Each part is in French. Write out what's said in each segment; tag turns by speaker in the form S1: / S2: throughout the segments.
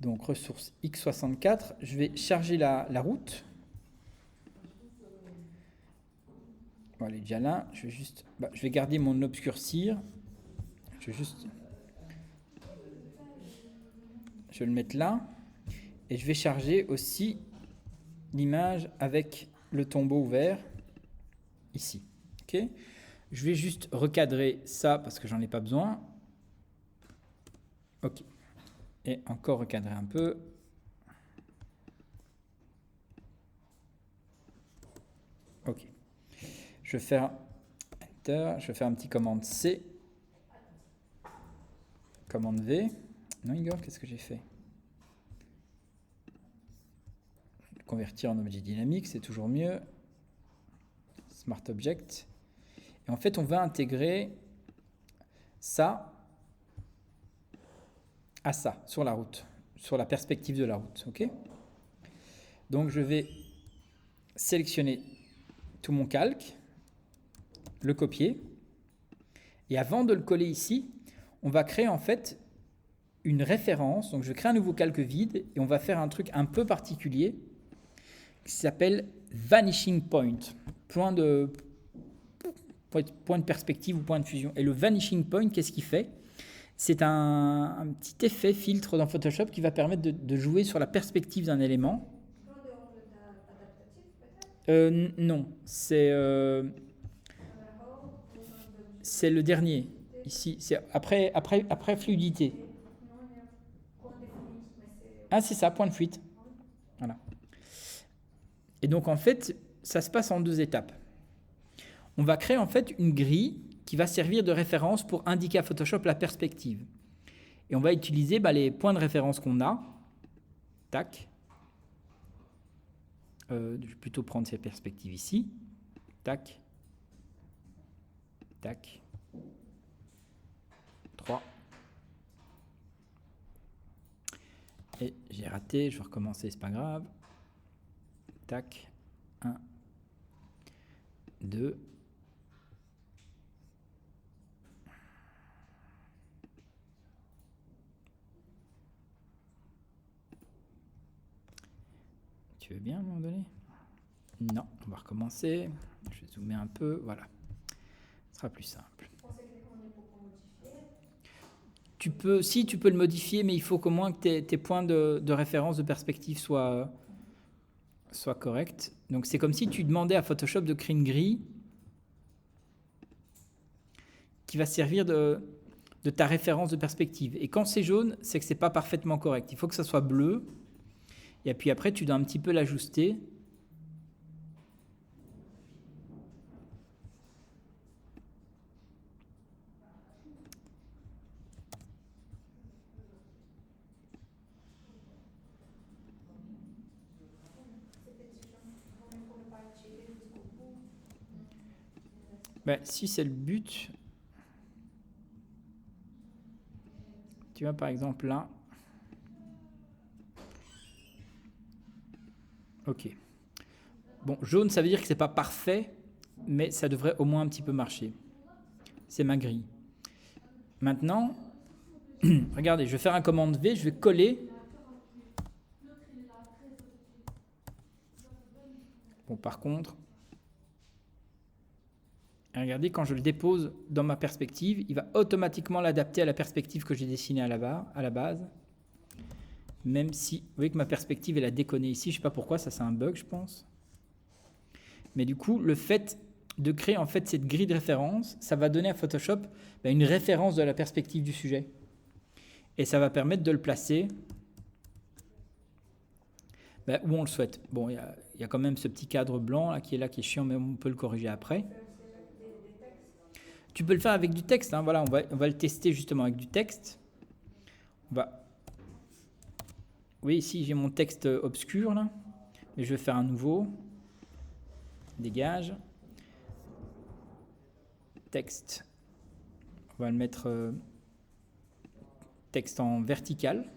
S1: Donc ressource x64, je vais charger la route. Bon, elle est déjà là. Je vais garder mon obscurcir. Je vais le mettre là. Et je vais charger aussi l'image avec le tombeau ouvert ici. Ok. Je vais juste recadrer ça parce que j'en ai pas besoin. Ok. Et encore recadrer un peu. Ok. Je vais faire Enter. Je vais faire un petit commande C. Commande V. Non, Igor, qu'est-ce que j'ai fait? Convertir en objet dynamique, c'est toujours mieux. Smart Object. Et en fait, on va intégrer ça à ça, sur la route, sur la perspective de la route. Ok. Donc, je vais sélectionner tout mon calque, le copier. Et avant de le coller ici, on va créer en fait une référence. Donc, je crée un nouveau calque vide et on va faire un truc un peu particulier qui s'appelle Vanishing Point. Point de perspective ou point de fusion. Et le Vanishing Point, qu'est-ce qu'il fait? C'est un petit effet filtre dans Photoshop qui va permettre de jouer sur la perspective d'un élément. Non, c'est le dernier. Ici, c'est après fluidité. Ah, c'est ça, point de fuite. Voilà. Et donc, en fait, ça se passe en deux étapes. On va créer en fait une grille qui va servir de référence pour indiquer à Photoshop la perspective. Et on va utiliser les points de référence qu'on a. Tac. Je vais plutôt prendre cette perspective ici. Tac. Tac. 3. Et j'ai raté, je vais recommencer, c'est pas grave. Tac. 1. 2. Tu veux bien à un moment donné? Non, on va recommencer. Je vais zoomer un peu, voilà. Ce sera plus simple. Tu peux le modifier, mais il faut qu'au moins que tes points de référence de perspective soient corrects. Donc c'est comme si tu demandais à Photoshop de créer une grille qui va servir de ta référence de perspective. Et quand c'est jaune, c'est que c'est pas parfaitement correct. Il faut que ça soit bleu. Et puis après, tu dois un petit peu l'ajuster. Si c'est le but, tu vois par exemple là. Ok. Bon, jaune, ça veut dire que c'est pas parfait, mais ça devrait au moins un petit peu marcher. C'est ma grille. Maintenant, regardez, je vais faire un commande V, je vais coller. Bon, par contre, regardez, quand je le dépose dans ma perspective, il va automatiquement l'adapter à la perspective que j'ai dessinée à la base. Même si, vous voyez que ma perspective, elle a déconné ici, je ne sais pas pourquoi, ça c'est un bug, je pense. Mais du coup, le fait de créer en fait cette grille de référence, ça va donner à Photoshop une référence de la perspective du sujet. Et ça va permettre de le placer où on le souhaite. Bon, il y a quand même ce petit cadre blanc là, qui est chiant, mais on peut le corriger après. Tu peux le faire avec du texte, hein, voilà, on va le tester justement avec du texte. Oui, ici j'ai mon texte obscur là, mais je vais faire un nouveau. Dégage. Texte. On va le mettre texte en vertical.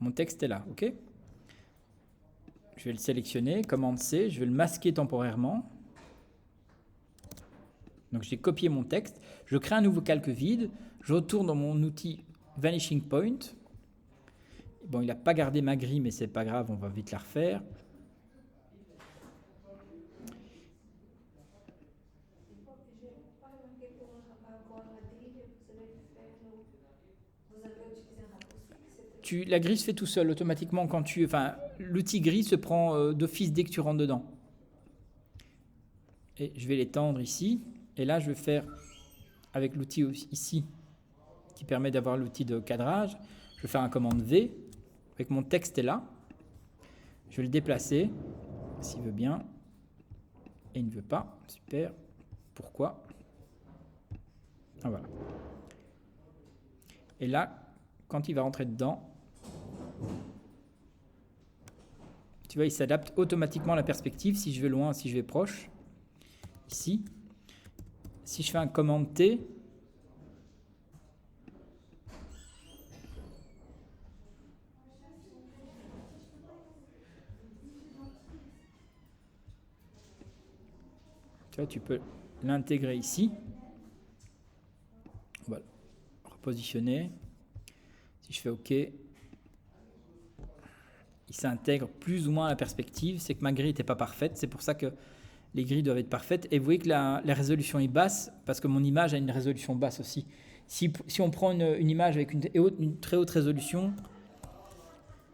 S1: Mon texte est là, ok? Je vais le sélectionner, commande C, je vais le masquer temporairement. Donc j'ai copié mon texte, je crée un nouveau calque vide, je retourne dans mon outil Vanishing Point. Bon, il n'a pas gardé ma grille, mais c'est pas grave, on va vite la refaire. La grille se fait tout seul automatiquement quand l'outil gris se prend d'office dès que tu rentres dedans. Et je vais l'étendre ici. Et là, je vais faire avec l'outil ici qui permet d'avoir l'outil de cadrage. Je vais faire un commande V. Avec mon texte est là. Je vais le déplacer s'il veut bien. Et il ne veut pas. Super. Pourquoi? Ah, voilà. Et là, quand il va rentrer dedans, tu vois, il s'adapte automatiquement à la perspective, si je vais loin, si je vais proche. Ici, si je fais un commande T, tu vois, tu peux l'intégrer ici. Voilà, repositionner. Si je fais OK, il s'intègre plus ou moins à la perspective. C'est que ma grille n'était pas parfaite, c'est pour ça que les grilles doivent être parfaites. Et vous voyez que la résolution est basse, parce que mon image a une résolution basse aussi. Si on prend une image avec une très haute résolution,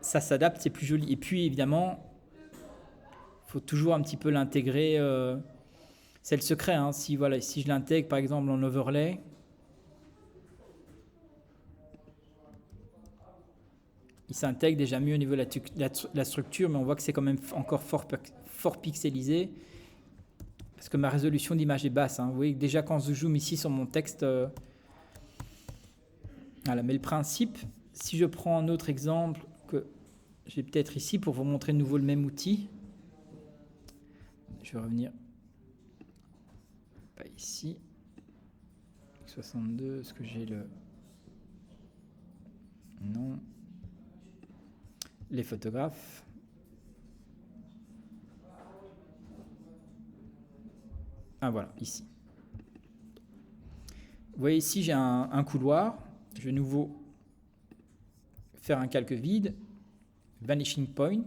S1: ça s'adapte, c'est plus joli. Et puis évidemment, il faut toujours un petit peu l'intégrer. C'est le secret. Hein. Si je l'intègre par exemple en overlay, il s'intègre déjà mieux au niveau de la structure, mais on voit que c'est quand même encore fort pixelisé. Parce que ma résolution d'image est basse. Hein. Vous voyez que déjà quand je zoome ici sur mon texte, voilà. Mais le principe, si je prends un autre exemple que j'ai peut-être ici pour vous montrer de nouveau le même outil, je vais revenir pas ici. 62, est-ce que j'ai le... Non. Les photographes. Ah voilà, ici. Vous voyez ici, j'ai un couloir. Je vais de nouveau faire un calque vide, Vanishing Point.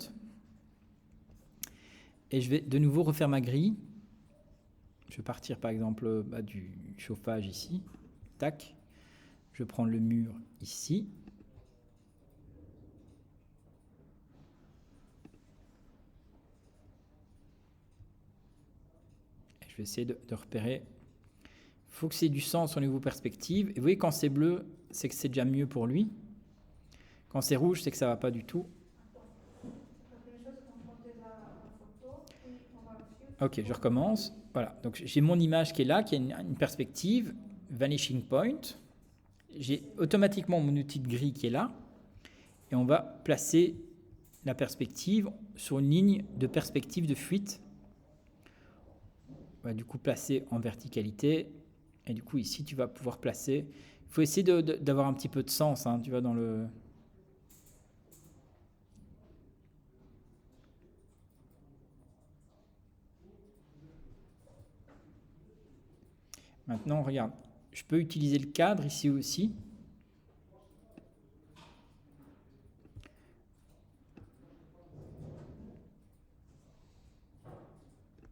S1: Et je vais de nouveau refaire ma grille. Je vais partir par exemple du chauffage ici. Tac. Je prends le mur ici. Et je vais essayer de repérer. Il faut que c'est du sens au niveau perspective. Et vous voyez, quand c'est bleu, c'est que c'est déjà mieux pour lui. Quand c'est rouge, c'est que ça ne va pas du tout. Ok, je recommence. Voilà, donc j'ai mon image qui est là, qui a une perspective, Vanishing Point. J'ai automatiquement mon outil de grille qui est là. Et on va placer la perspective sur une ligne de perspective de fuite. On va du coup placer en verticalité. Et du coup, ici, tu vas pouvoir placer. Il faut essayer d'avoir un petit peu de sens, hein, tu vois, dans le... Maintenant, regarde, je peux utiliser le cadre ici aussi.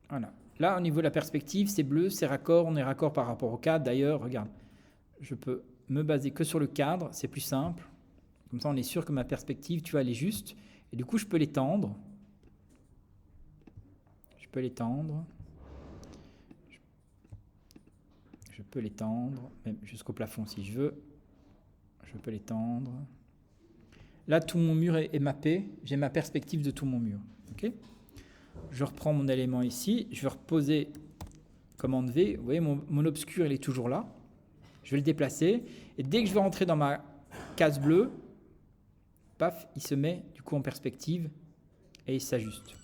S1: Voilà. Là, au niveau de la perspective, c'est bleu, c'est raccord, on est raccord par rapport au cadre. D'ailleurs, regarde, je peux me baser que sur le cadre, c'est plus simple. Comme ça, on est sûr que ma perspective, tu vois, elle est juste. Et du coup, je peux l'étendre. Je peux l'étendre. Je peux l'étendre, même jusqu'au plafond si je veux. Je peux l'étendre. Là, tout mon mur est mappé. J'ai ma perspective de tout mon mur. Okay, je reprends mon élément ici. Je vais reposer commande V. Vous voyez, mon obscur, il est toujours là. Je vais le déplacer. Et dès que je vais rentrer dans ma case bleue, paf, il se met du coup en perspective et il s'ajuste.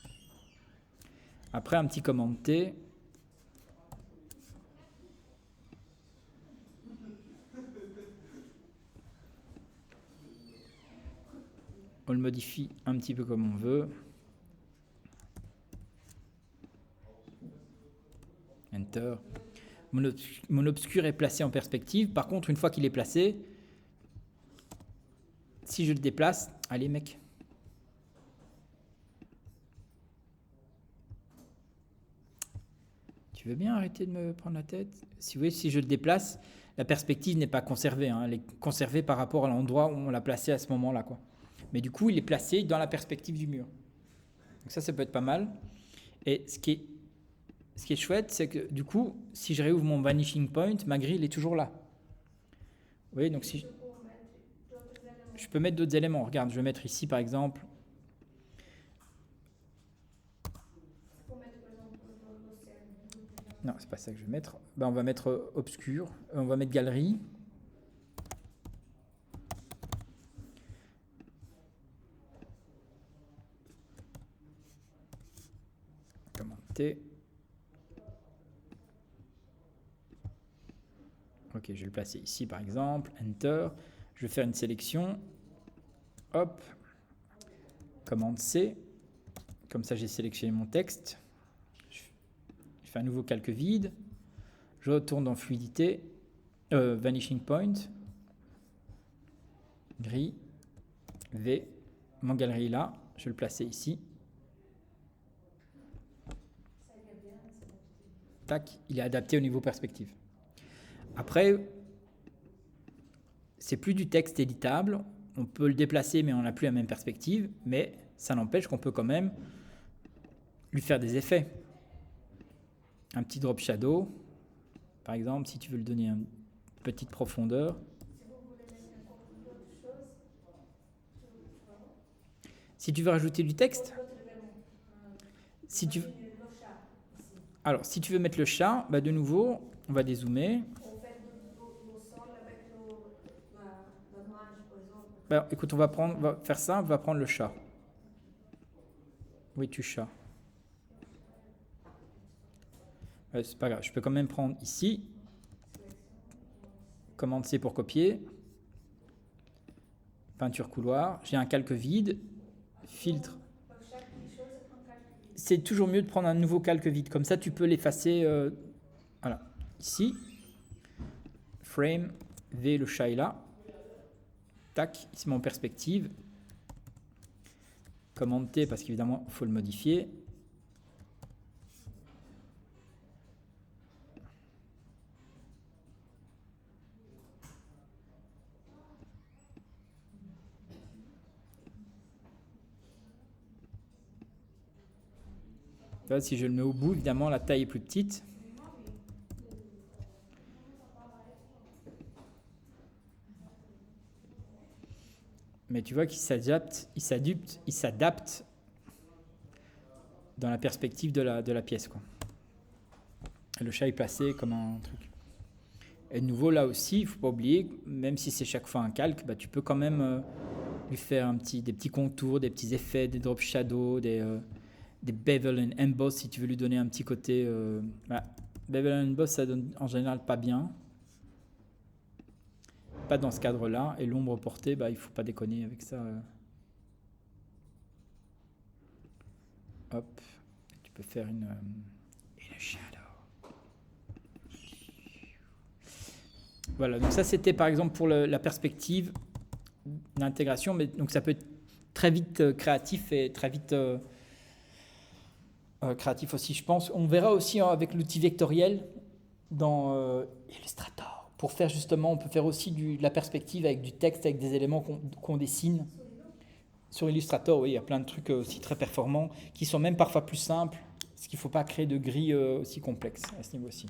S1: Après, un petit commande T. On le modifie un petit peu comme on veut. Enter. Mon obscur est placé en perspective. Par contre, une fois qu'il est placé, si je le déplace, allez mec. Tu veux bien arrêter de me prendre la tête? Si vous voyez, si je le déplace, la perspective n'est pas conservée. Elle est conservée par rapport à l'endroit où on l'a placé à ce moment-là, quoi. Mais du coup, il est placé dans la perspective du mur. Donc ça peut être pas mal. Et ce qui est chouette, c'est que du coup, si je réouvre mon vanishing point, ma grille est toujours là. Vous voyez, donc si je peux mettre d'autres éléments. Regarde, je vais mettre ici par exemple. Non, c'est pas ça que je vais mettre. On va mettre obscur. On va mettre galerie. Commenter. Ok, je vais le placer ici par exemple. Enter. Je vais faire une sélection. Hop. Commande C. Comme ça, j'ai sélectionné mon texte. Je fais un nouveau calque vide. Je retourne dans fluidité. Vanishing point. Gris. V. Mon galerie est là. Je vais le placer ici. Tac, il est adapté au niveau perspective. Après, c'est plus du texte éditable. On peut le déplacer, mais on n'a plus la même perspective. Mais ça n'empêche qu'on peut quand même lui faire des effets. Un petit drop shadow, par exemple, si tu veux le donner une petite profondeur. Si tu veux rajouter du texte, alors si tu veux mettre le chat, de nouveau, on va dézoomer. Écoute, on va faire ça, on va prendre le chat. Oui, tu chat. C'est pas grave, je peux quand même prendre ici. Commande C pour copier. Peinture couloir. J'ai un calque vide. Filtre. C'est toujours mieux de prendre un nouveau calque vide. Comme ça, tu peux l'effacer. Voilà. Ici. Frame. V, le chat est là. Tac, il se met en perspective. Commande T parce qu'évidemment, il faut le modifier. Là, si je le mets au bout, évidemment, la taille est plus petite. Mais tu vois qu'il s'adapte dans la perspective de la pièce, quoi. Et le chat est placé comme un truc. Et de nouveau, là aussi, il ne faut pas oublier, même si c'est chaque fois un calque, tu peux quand même lui faire des petits contours, des petits effets, des drop shadows, des bevel and emboss si tu veux lui donner un petit côté. Bevel and emboss, ça donne en général pas bien. Pas dans ce cadre-là. Et l'ombre portée, il ne faut pas déconner avec ça. Hop. Tu peux faire une shadow. Voilà, donc ça c'était par exemple pour la perspective d'intégration, mais donc ça peut être très vite créatif et très vite créatif aussi, je pense. On verra aussi avec l'outil vectoriel dans Illustrator. Pour faire justement, on peut faire aussi de la perspective avec du texte, avec des éléments qu'on dessine. Sur Illustrator, oui, il y a plein de trucs aussi très performants qui sont même parfois plus simples, parce qu'il ne faut pas créer de grilles aussi complexes à ce niveau-ci.